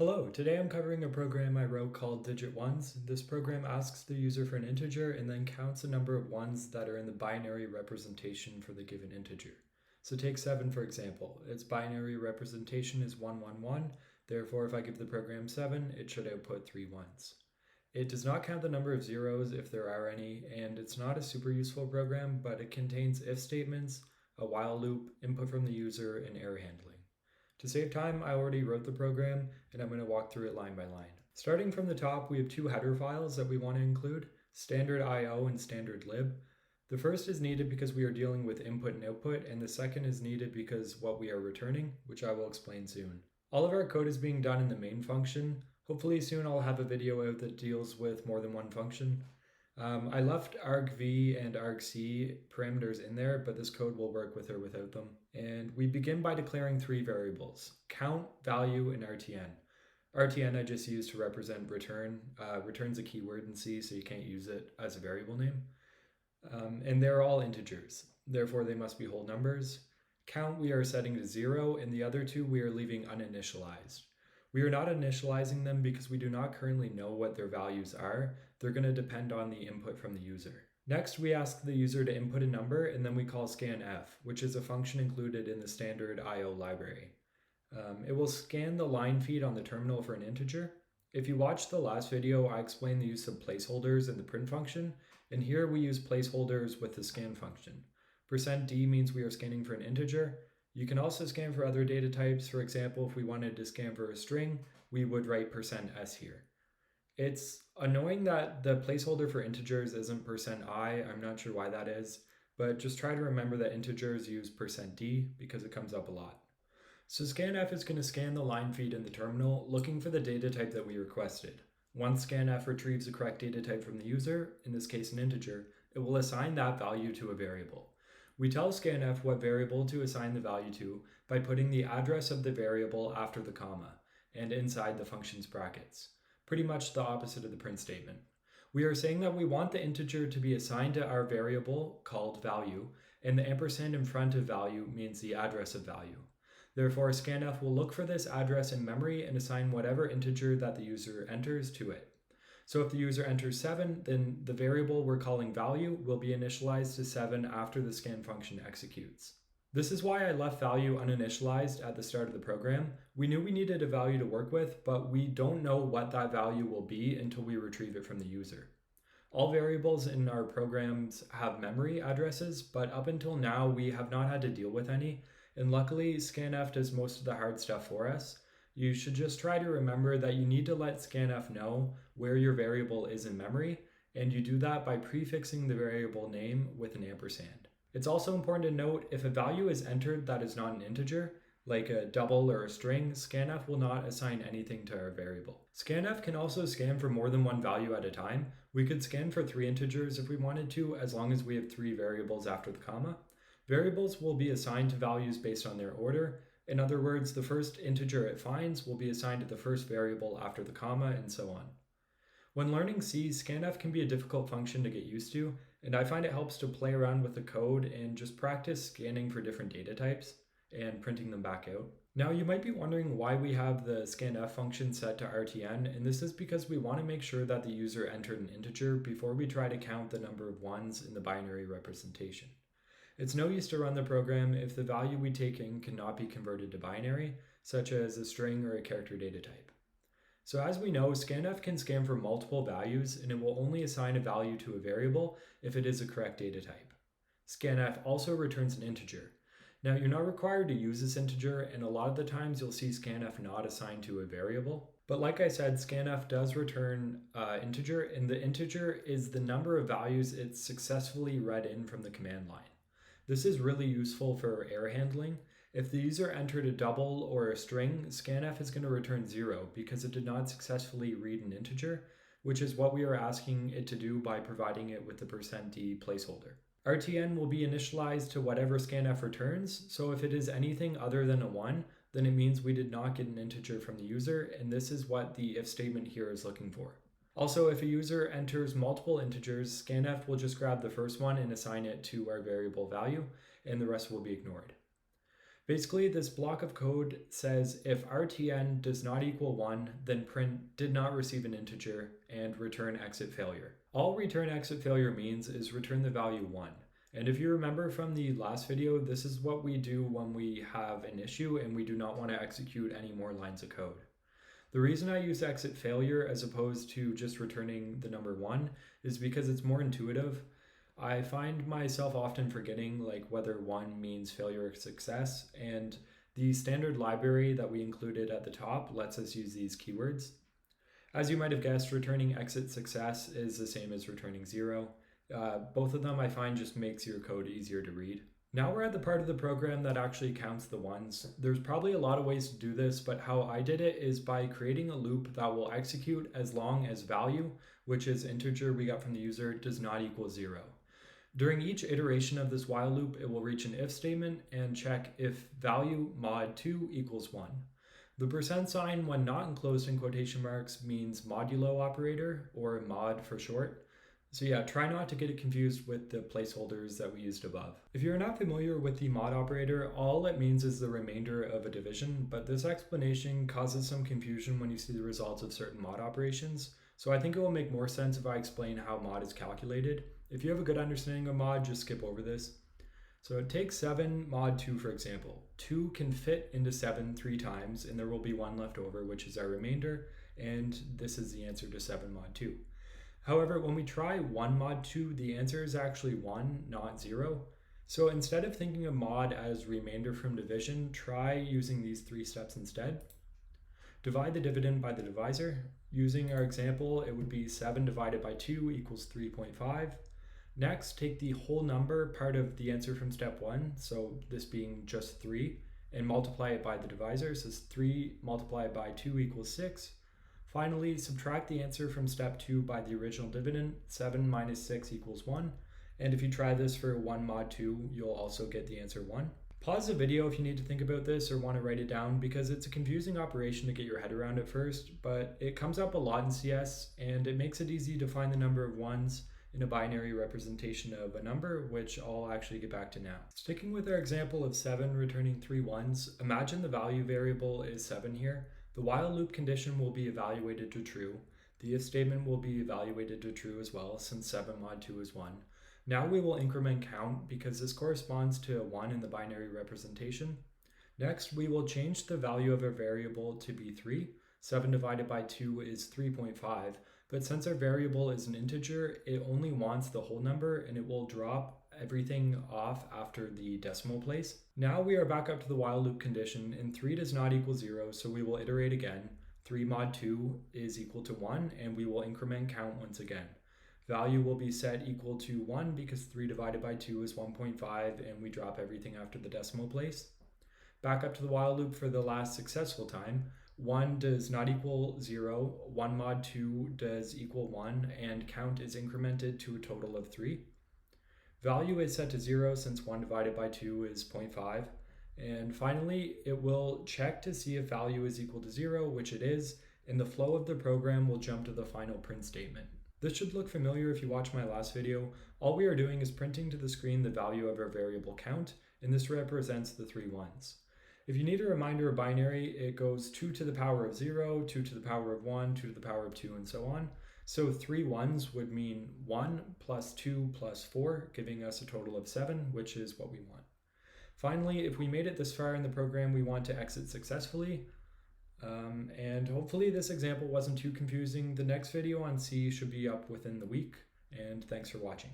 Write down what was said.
Hello, today I'm covering a program I wrote called Digit Ones. This program asks the user for an integer and then counts the number of ones that are in the binary representation for the given integer. So take 7 for example. Its binary representation is 111, therefore if I give the program 7, it should output 3 ones. It does not count the number of zeros if there are any, and it's not a super useful program, but it contains if statements, a while loop, input from the user, and error handling. To save time, I already wrote the program, and I'm going to walk through it line by line. Starting from the top, we have 2 header files that we want to include, standard IO and standard lib. The first is needed because we are dealing with input and output, and the second is needed because what we are returning, which I will explain soon. All of our code is being done in the main function. Hopefully soon I'll have a video out that deals with more than one function. I left argv and argc parameters in there, but this code will work with or without them. And we begin by declaring 3 variables, count, value, and RTN. RTN I just used to represent return. Return's a keyword in C, so you can't use it as a variable name. And they're all integers, therefore they must be whole numbers. Count we are setting to 0, and the other 2 we are leaving uninitialized. We are not initializing them because we do not currently know what their values are. They're going to depend on the input from the user. Next, we ask the user to input a number, and then we call scanf, which is a function included in the standard IO library. It will scan the line feed on the terminal for an integer. If you watched the last video, I explained the use of placeholders in the print function, and here we use placeholders with the scan function. %d means we are scanning for an integer. You can also scan for other data types. For example, if we wanted to scan for a string, we would write %s here. It's annoying that the placeholder for integers isn't %i. I'm not sure why that is, but just try to remember that integers use %d because it comes up a lot. So scanf is going to scan the line feed in the terminal, looking for the data type that we requested. Once scanf retrieves the correct data type from the user, in this case an integer, it will assign that value to a variable. We tell scanf what variable to assign the value to by putting the address of the variable after the comma and inside the function's brackets. Pretty much the opposite of the print statement. We are saying that we want the integer to be assigned to our variable called value, and the ampersand in front of value means the address of value. Therefore, scanf will look for this address in memory and assign whatever integer that the user enters to it. So if the user enters 7, then the variable we're calling value will be initialized to 7 after the scan function executes. This is why I left value uninitialized at the start of the program. We knew we needed a value to work with, but we don't know what that value will be until we retrieve it from the user. All variables in our programs have memory addresses, but up until now we have not had to deal with any, and luckily scanf does most of the hard stuff for us. You should just try to remember that you need to let scanf know where your variable is in memory, and you do that by prefixing the variable name with an ampersand. It's also important to note if a value is entered that is not an integer, like a double or a string, scanf will not assign anything to our variable. Scanf can also scan for more than one value at a time. We could scan for 3 integers if we wanted to, as long as we have 3 variables after the comma. Variables will be assigned to values based on their order. In other words, the first integer it finds will be assigned to the first variable after the comma, and so on. When learning C, scanf can be a difficult function to get used to, and I find it helps to play around with the code and just practice scanning for different data types and printing them back out. Now you might be wondering why we have the scanf function set to RTN, and this is because we want to make sure that the user entered an integer before we try to count the number of ones in the binary representation. It's no use to run the program if the value we take in cannot be converted to binary, such as a string or a character data type. So as we know, scanf can scan for multiple values, and it will only assign a value to a variable if it is a correct data type. Scanf also returns an integer. Now you're not required to use this integer, and a lot of the times you'll see scanf not assigned to a variable. But like I said, scanf does return integer, and the integer is the number of values it's successfully read in from the command line. This is really useful for error handling. If the user entered a double or a string, scanf is going to return 0 because it did not successfully read an integer, which is what we are asking it to do by providing it with the %d placeholder. RTN will be initialized to whatever scanf returns, so if it is anything other than a 1, then it means we did not get an integer from the user, and this is what the if statement here is looking for. Also, if a user enters multiple integers, scanf will just grab the first one and assign it to our variable value, and the rest will be ignored. Basically, this block of code says if RTN does not equal 1, then print did not receive an integer and return exit failure. All return exit failure means is return the value 1. And if you remember from the last video, this is what we do when we have an issue and we do not want to execute any more lines of code. The reason I use exit failure as opposed to just returning the number 1 is because it's more intuitive. I find myself often forgetting whether 1 means failure or success, and the standard library that we included at the top lets us use these keywords. As you might have guessed, returning exit success is the same as returning 0. Both of them I find just makes your code easier to read. Now we're at the part of the program that actually counts the ones. There's probably a lot of ways to do this, but how I did it is by creating a loop that will execute as long as value, which is integer we got from the user, does not equal 0. During each iteration of this while loop, it will reach an if statement and check if value mod 2 equals 1. The percent sign when not enclosed in quotation marks means modulo operator, or mod for short. So yeah, try not to get it confused with the placeholders that we used above. If you're not familiar with the mod operator, all it means is the remainder of a division, but this explanation causes some confusion when you see the results of certain mod operations. So I think it will make more sense if I explain how mod is calculated. If you have a good understanding of mod, just skip over this. So take 7 mod 2 for example. 2 can fit into 7 3 times, and there will be 1 left over, which is our remainder, and this is the answer to 7 mod 2. However, when we try 1 mod 2, the answer is actually 1, not 0. So instead of thinking of mod as remainder from division, try using these 3 steps instead. Divide the dividend by the divisor. Using our example, it would be 7 divided by 2 equals 3.5. Next, take the whole number, part of the answer from step 1, so this being just 3, and multiply it by the divisor. So 3 multiplied by 2 equals 6. Finally, subtract the answer from step 2 by the original dividend. 7 minus 6 equals 1. And if you try this for 1 mod 2, you'll also get the answer 1. Pause the video if you need to think about this or want to write it down, because it's a confusing operation to get your head around at first, but it comes up a lot in CS, and it makes it easy to find the number of ones in a binary representation of a number, which I'll actually get back to now. Sticking with our example of 7 returning 3 ones, imagine the value variable is 7 here. The while loop condition will be evaluated to true. The if statement will be evaluated to true as well, since 7 mod 2 is 1. Now we will increment count because this corresponds to 1 in the binary representation. Next, we will change the value of our variable to be 3. 7 divided by 2 is 3.5, but since our variable is an integer, it only wants the whole number, and it will drop everything off after the decimal place. Now we are back up to the while loop condition, and 3 does not equal 0, so we will iterate again. 3 mod 2 is equal to 1, and we will increment count once again. Value will be set equal to 1 because 3 divided by 2 is 1.5, and we drop everything after the decimal place. Back up to the while loop for the last successful time. 1 does not equal 0, 1 mod 2 does equal 1, and count is incremented to a total of 3. Value is set to 0 since 1 divided by 2 is 0.5. And finally, it will check to see if value is equal to 0, which it is, and the flow of the program will jump to the final print statement. This should look familiar if you watch my last video. All we are doing is printing to the screen the value of our variable count, and this represents the 3 ones. If you need a reminder of binary, it goes 2 to the power of 0, 2 to the power of 1, 2 to the power of 2, and so on. So 3 ones would mean 1 plus 2 plus 4, giving us a total of 7, which is what we want. Finally, if we made it this far in the program, we want to exit successfully. And hopefully this example wasn't too confusing. The next video on C should be up within the week, and thanks for watching.